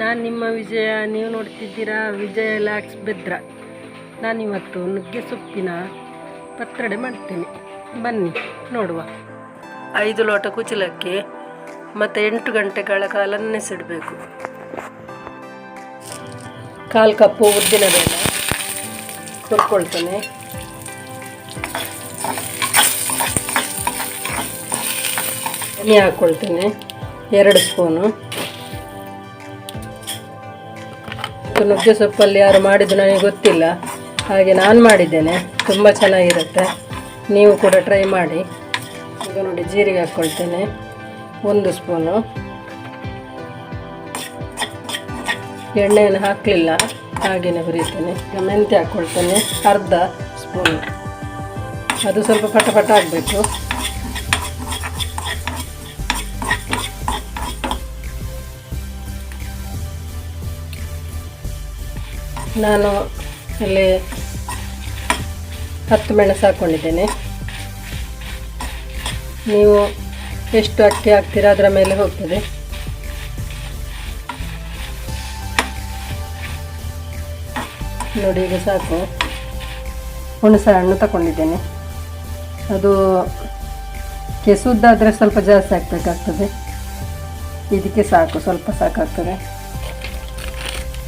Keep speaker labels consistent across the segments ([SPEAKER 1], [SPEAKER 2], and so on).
[SPEAKER 1] ನಾನು ನಿಮ್ಮ ವಿಜಯ, ನೀವು ನೋಡ್ತಿದ್ದೀರಾ ವಿಜಯ ಲ್ಯಾಕ್ಸ್ ಬೆದ್ರ. ನಾನಿವತ್ತು ನುಗ್ಗೆ ಸೊಪ್ಪಿನ ಪತ್ರೊಡೆ ಮಾಡ್ತೀನಿ, ಬನ್ನಿ ನೋಡುವ. 5 ಲೋಟ ಕುಚಲಕ್ಕಿ ಮತ್ತು 8 ಗಂಟೆಗಳ ಕಾಲ ನೆನೆಸಿಡಬೇಕು. 1/4 ಕಪ್ಪು ಉದ್ದಿನ ಬೇಳೆ ಹುರ್ಕೊಳ್ತೇನೆ. ಎಣ್ಣೆ ಹಾಕ್ಕೊಳ್ತೇನೆ 2 ಸ್ಪೂನು. ನುಗ್ಗೆ ಸೊಪ್ಪಲ್ಲಿ ಯಾರು ಮಾಡಿದ್ದು ನನಗೆ ಗೊತ್ತಿಲ್ಲ, ಹಾಗೆ ನಾನು ಮಾಡಿದ್ದೇನೆ. ತುಂಬ ಚೆನ್ನಾಗಿರುತ್ತೆ, ನೀವು ಕೂಡ ಟ್ರೈ ಮಾಡಿ. ಈಗ ನೋಡಿ ಜೀರಿಗೆ ಹಾಕ್ಕೊಳ್ತೇನೆ 1 ಸ್ಪೂನು. ಎಣ್ಣೆಯನ್ನು ಹಾಕಲಿಲ್ಲ, ಹಾಗೆಯೇ ಹುರಿತೇನೆ. ಈಗ ಮೆಂತ್ಯ ಹಾಕ್ಕೊಳ್ತೇನೆ 1/2 ಸ್ಪೂನು. ಅದು ಸ್ವಲ್ಪ ಪಟ ಆಗಬೇಕು. ನಾನು ಇಲ್ಲಿ 10 ಮೆಣಸು ಹಾಕ್ಕೊಂಡಿದ್ದೇನೆ. ನೀವು ಎಷ್ಟು ಅಕ್ಕಿ ಹಾಕ್ತೀರಾ ಅದರ ಮೇಲೆ ಹೋಗ್ತದೆ. ನೋಡಿ ಈಗ ಸಾಕು. ಹುಣಸೆ ಹಣ್ಣು ತಗೊಂಡಿದ್ದೇನೆ, ಅದು ಕೆಸುದ್ದಾದರೆ ಸ್ವಲ್ಪ ಜಾಸ್ತಿ ಹಾಕಬೇಕಾಗ್ತದೆ, ಇದಕ್ಕೆ ಸಾಕು, ಸ್ವಲ್ಪ ಸಾಕಾಗ್ತದೆ.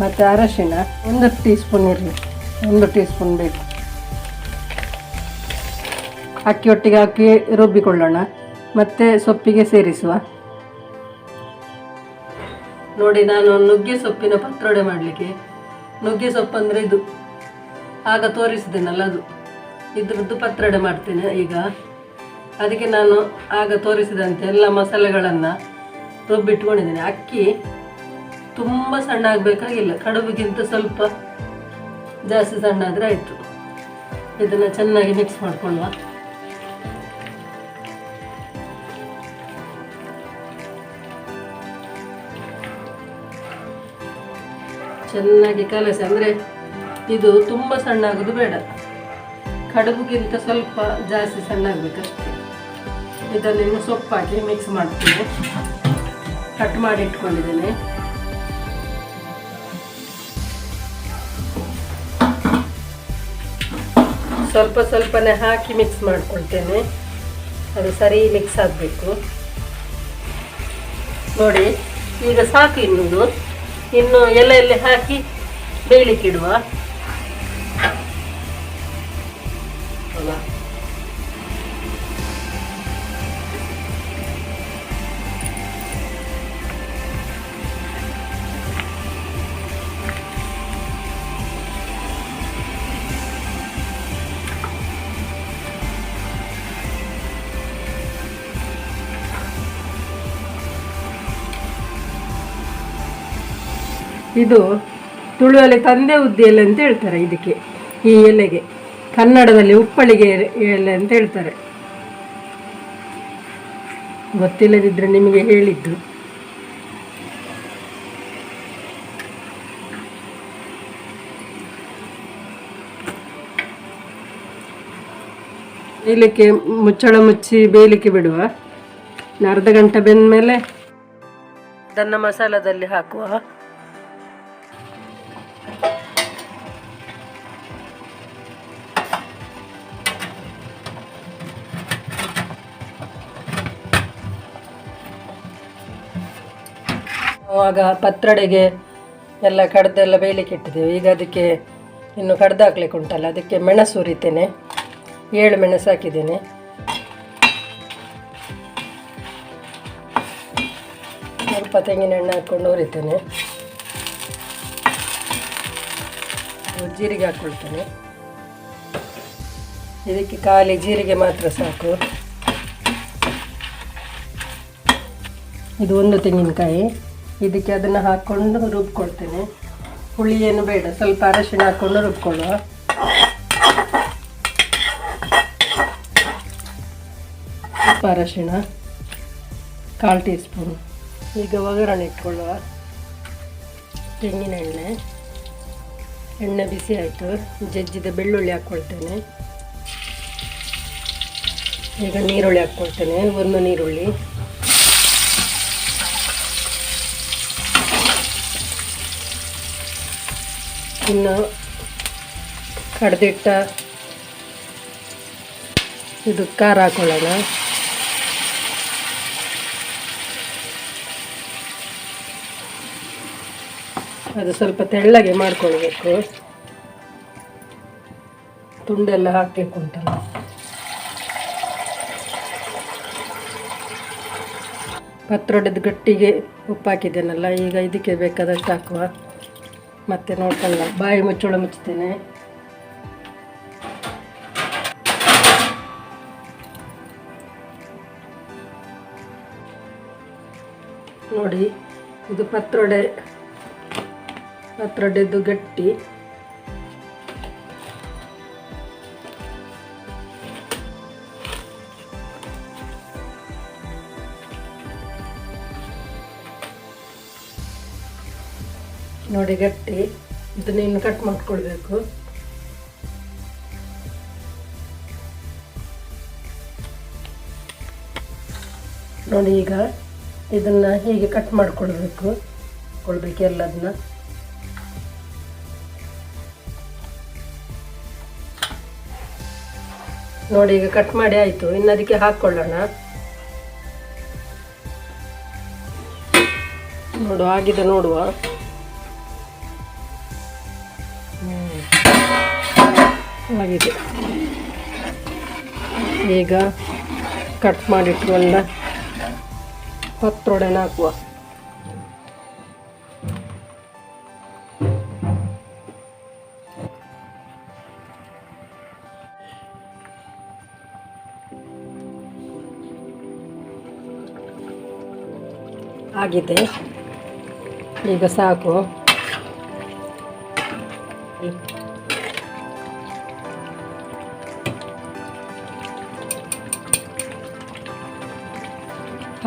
[SPEAKER 1] ಮತ್ತು ಅರಶಿನ 1 ಟೀ ಸ್ಪೂನ್ ಇರಲಿ, 1 ಟೀ ಸ್ಪೂನ್ ಬೇಕು. ಅಕ್ಕಿ ಒಟ್ಟಿಗೆ ಹಾಕಿ ರುಬ್ಬಿಕೊಳ್ಳೋಣ, ಮತ್ತು ಸೊಪ್ಪಿಗೆ ಸೇರಿಸುವ. ನೋಡಿ, ನಾನು ನುಗ್ಗೆ ಸೊಪ್ಪಿನ ಪತ್ರೊಡೆ ಮಾಡಲಿಕ್ಕೆ, ನುಗ್ಗೆ ಸೊಪ್ಪು ಅಂದರೆ ಇದು ಆಗ ತೋರಿಸಿದ್ದೇನಲ್ಲ, ಅದು ಇದ್ರದ್ದು ಪತ್ರೊಡೆ ಮಾಡ್ತೇನೆ ಈಗ. ಅದಕ್ಕೆ ನಾನು ಆಗ ತೋರಿಸಿದಂತೆ ಎಲ್ಲ ಮಸಾಲೆಗಳನ್ನು ರುಬ್ಬಿಟ್ಕೊಂಡಿದ್ದೇನೆ. ಅಕ್ಕಿ ತುಂಬ ಸಣ್ಣ ಆಗಬೇಕಾಗಿಲ್ಲ, ಕಡುಬಿಗಿಂತ ಸ್ವಲ್ಪ ಜಾಸ್ತಿ ಸಣ್ಣ ಆದರೆ ಆಯಿತು. ಇದನ್ನು ಚೆನ್ನಾಗಿ ಮಿಕ್ಸ್ ಮಾಡಿಕೊಳ್ಳುವ. ಚೆನ್ನಾಗಿ ಕಲಸಿ, ಅಂದರೆ ಇದು ತುಂಬ ಸಣ್ಣ ಆಗೋದು ಬೇಡ, ಕಡುಬಿಗಿಂತ ಸ್ವಲ್ಪ ಜಾಸ್ತಿ ಸಣ್ಣ ಆಗಬೇಕಷ್ಟೇ. ಇದನ್ನು ಇನ್ನು ಸೊಪ್ಪಾಕಿ ಮಿಕ್ಸ್ ಮಾಡ್ತೀನಿ. ಕಟ್ ಮಾಡಿ ಇಟ್ಕೊಂಡಿದ್ದೇನೆ. ಸ್ವಲ್ಪ ಸ್ವಲ್ಪನೇ ಹಾಕಿ ಮಿಕ್ಸ್ ಮಾಡ್ಕೊಳ್ತೇನೆ, ಅದು ಸರಿ ಮಿಕ್ಸ್ ಆಗಬೇಕು. ನೋಡಿ ಈಗ ಸಾಕು. ಇನ್ನು ಎಲೆಯಲ್ಲಿ ಹಾಕಿ ಬೇಯಲಿಕ್ಕಿಡುವ. ಇದು ತುಳುವಲ್ಲಿ ತಂದೆ ಉದ್ದಿ ಎಲೆ ಅಂತ ಹೇಳ್ತಾರೆ ಇದಕ್ಕೆ, ಈ ಎಲೆಗೆ. ಕನ್ನಡದಲ್ಲಿ ಉಪ್ಪಳಿಗೆ ಎಲೆ ಅಂತ ಹೇಳ್ತಾರೆ. ಗೊತ್ತಿಲ್ಲದಿದ್ದರೆ ನಿಮಗೆ ಹೇಳಿದ್ದು. ಬೇಯಲಿಕ್ಕೆ ಮುಚ್ಚಳ ಮುಚ್ಚಿ ಬೇಯಲಿಕ್ಕೆ ಬಿಡುವ. ಅರ್ಧ ಗಂಟೆ ಬೆಂದ ಮೇಲೆ ಅದನ್ನು ಮಸಾಲದಲ್ಲಿ ಹಾಕುವ. ಆಗ ಪತ್ರೊಡೆಗೆ ಎಲ್ಲ ಕಡ್ದೆಲ್ಲ ಬೇಯಲಿಕ್ಕೆ ಇಟ್ಟಿದ್ದೇವೆ. ಈಗ ಅದಕ್ಕೆ ಇನ್ನು ಕಡ್ದು ಹಾಕ್ಲಿಕ್ಕೆ ಉಂಟಲ್ಲ, ಅದಕ್ಕೆ ಮೆಣಸು ಹುರಿತೇನೆ. 7 ಮೆಣಸು ಹಾಕಿದ್ದೇನೆ. ಸ್ವಲ್ಪ ತೆಂಗಿನ ಎಣ್ಣೆ ಹಾಕ್ಕೊಂಡು ಹುರಿತೇನೆ. ಜೀರಿಗೆ ಹಾಕ್ಕೊಳ್ತೇನೆ. ಇದಕ್ಕೆ ಖಾಲಿ ಜೀರಿಗೆ ಮಾತ್ರ ಸಾಕು. ಇದು 1 ತೆಂಗಿನಕಾಯಿ. ಇದಕ್ಕೆ ಅದನ್ನು ಹಾಕ್ಕೊಂಡು ರುಬ್ಕೊಳ್ತೇನೆ. ಹುಳಿ ಏನು ಬೇಡ, ಸ್ವಲ್ಪ ಅರಶಿನ ಹಾಕ್ಕೊಂಡು ರುಬ್ಕೊಳ್ಳುವ. ಸ್ವಲ್ಪ ಅರಶಿನ 1/4 ಟೀ ಸ್ಪೂನ್. ಈಗ ಒಗ್ಗರಣೆ ಇಟ್ಕೊಳ್ಳುವ. ತೆಂಗಿನ ಎಣ್ಣೆ ಬಿಸಿ ಆಯಿತು. ಜಜ್ಜಿದ ಬೆಳ್ಳುಳ್ಳಿ ಹಾಕ್ಕೊಳ್ತೇನೆ. ಈಗ ನೀರುಳ್ಳಿ ಹಾಕ್ಕೊಳ್ತೇನೆ, 1 ನೀರುಳ್ಳಿ. ಇನ್ನು ಕಡ್ದಿಟ್ಟ ಇದು ಖಾರ ಹಾಕೊಳ್ಳೋಣ. ಅದು ಸ್ವಲ್ಪ ತೆಳ್ಳಗೆ ಮಾಡ್ಕೊಳ್ಬೇಕು, ತುಂಡೆಲ್ಲ ಹಾಕಬೇಕು ಉಂಟಲ್ಲ. ಪತ್ರೊಡೆದು ಗಟ್ಟಿಗೆ ಉಪ್ಪು ಹಾಕಿದ್ದೇನಲ್ಲ, ಈಗ ಇದಕ್ಕೆ ಬೇಕಾದಷ್ಟು ಹಾಕುವ. ಮತ್ತೆ ನೋಡ್ಕೊಳ್ಳ, ಬಾಯಿ ಮುಚ್ಚಳ ಮುಚ್ತೇನೆ. ನೋಡಿ, ಇದು ಪತ್ರೊಡೆದು ಗಟ್ಟಿ. ನೋಡಿ ಗಟ್ಟಿ, ಇದನ್ನ ಇನ್ನು ಕಟ್ ಮಾಡ್ಕೊಳ್ಬೇಕು. ನೋಡಿ ಈಗ ಇದನ್ನ ಹೀಗೆ ಕಟ್ ಮಾಡ್ಕೊಳ್ಬೇಕು ಎಲ್ಲದನ್ನ. ನೋಡಿ ಈಗ ಕಟ್ ಮಾಡಿ ಆಯಿತು. ಇನ್ನು ಅದಕ್ಕೆ ಹಾಕ್ಕೊಳ್ಳೋಣ. ಆಗಿದೆ ನೋಡುವ. ಆಗಿದೆ. ಈಗ ಕಟ್ ಮಾಡಿಟ್ಕೊಂಡ ಪತ್ರೊಡೆನ ಹಾಕುವ. ಆಗಿದೆ, ಈಗ ಸಾಕು.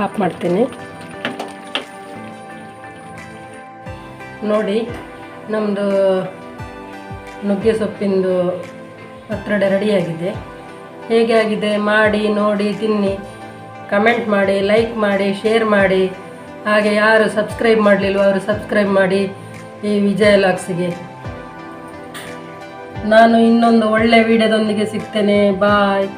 [SPEAKER 1] ಆಫ್ ಮಾಡ್ತೇನೆ. ನೋಡಿ, ನಮ್ಮದು ನುಗ್ಗೆ ಸೊಪ್ಪಿಂದು ಪತ್ರೊಡೆ ರೆಡಿಯಾಗಿದೆ. ಹೇಗೆ ಆಗಿದೆ ಮಾಡಿ ನೋಡಿ, ತಿನ್ನಿ, ಕಮೆಂಟ್ ಮಾಡಿ, ಲೈಕ್ ಮಾಡಿ, ಶೇರ್ ಮಾಡಿ. ಹಾಗೆ ಯಾರು ಸಬ್ಸ್ಕ್ರೈಬ್ ಮಾಡಲಿಲ್ವೋ ಅವರು ಸಬ್ಸ್ಕ್ರೈಬ್ ಮಾಡಿ ಈ ವಿಜಯ ಲಾಗ್ಸಿಗೆ. ನಾನು ಇನ್ನೊಂದು ಒಳ್ಳೆ ವಿಡಿಯೋದೊಂದಿಗೆ ಸಿಗ್ತೇನೆ. ಬಾಯ್.